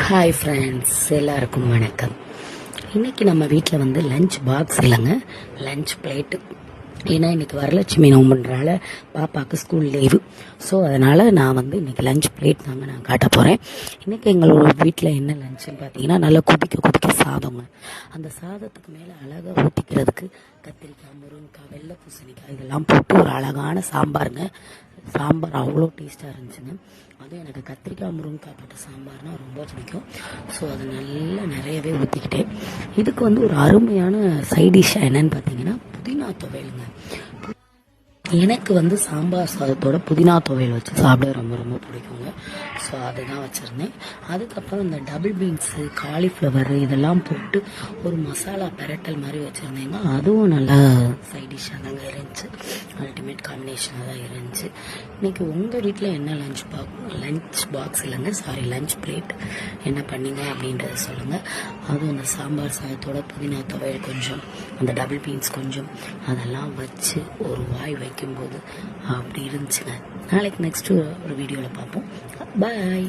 Hi friends, எல்லாருக்கும் வணக்கம். இன்றைக்கி நம்ம வீட்டில் வந்து லஞ்ச் பாக்ஸ் இல்லைங்க, லஞ்ச் பிளேட்டு. ஏன்னா இன்றைக்கி வரலட்சுமி நோம்புன்றனால பாப்பாவுக்கு ஸ்கூல் லீவு. ஸோ அதனால் நான் வந்து இன்றைக்கி லஞ்ச் பிளேட் தாங்க நான் காட்ட போகிறேன். இன்றைக்கி எங்களோட வீட்டில் என்ன லஞ்சுன்னு பார்த்தீங்கன்னா, நல்லா கொதிக்க சாதங்க. அந்த சாதத்துக்கு மேலே அழகாக ஊற்றிக்கிறதுக்கு கத்திரிக்காய், முருங்கைக்காய், வெள்ளை பூசணிக்காய் இதெல்லாம் போட்டு ஒரு அழகான சாம்பாருங்க. சாம்பார் அவ்வளோ டேஸ்ட்டாக இருந்துச்சுங்க. அதுவும் எனக்கு கத்திரிக்காய் முருங்கைக்காய் போட்ட சாம்பார்னால் ரொம்ப பிடிக்கும். ஸோ அது நல்லா நிறையவே ஊற்றிக்கிட்டேன். இதுக்கு வந்து ஒரு அருமையான சைட் டிஷ் என்னன்னு பார்த்தீங்கன்னா, புதினா துவையலுங்க. எனக்கு வந்து சாம்பார் சாதத்தோட புதினா துவையல் வச்சு சாப்பிட ரொம்ப ரொம்ப பிடிக்குங்க. ஸோ அதுதான் வச்சுருந்தேன். அதுக்கப்புறம் இந்த டபுள் பீன்ஸு, காலிஃப்ளவர் இதெல்லாம் போட்டு ஒரு மசாலா பெரட்டல் மாதிரி வச்சுருந்தேங்க. அதுவும் நல்லா சைட் டிஷ்ஷாக தாங்க இருந்துச்சு. அல்டிமேட் காம்பினேஷனாக தான் இருந்துச்சு. இன்றைக்கி உங்கள் வீட்டில் என்ன லஞ்ச் பாக்ஸ் இல்லைங்க, லஞ்ச் பிளேட் என்ன பண்ணீங்க அப்படின்றத சொல்லுங்கள். அதுவும் அந்த சாம்பார் சாதத்தோட புதினா துவையல் கொஞ்சம், அந்த டபுள் பீன்ஸ் கொஞ்சம், அதெல்லாம் வச்சு ஒரு வாய் வைக்கும்போது அப்படி இருந்துச்சுங்க. நாளைக்கு நெக்ஸ்ட்டு ஒரு வீடியோவில் பார்ப்போம். பாய்.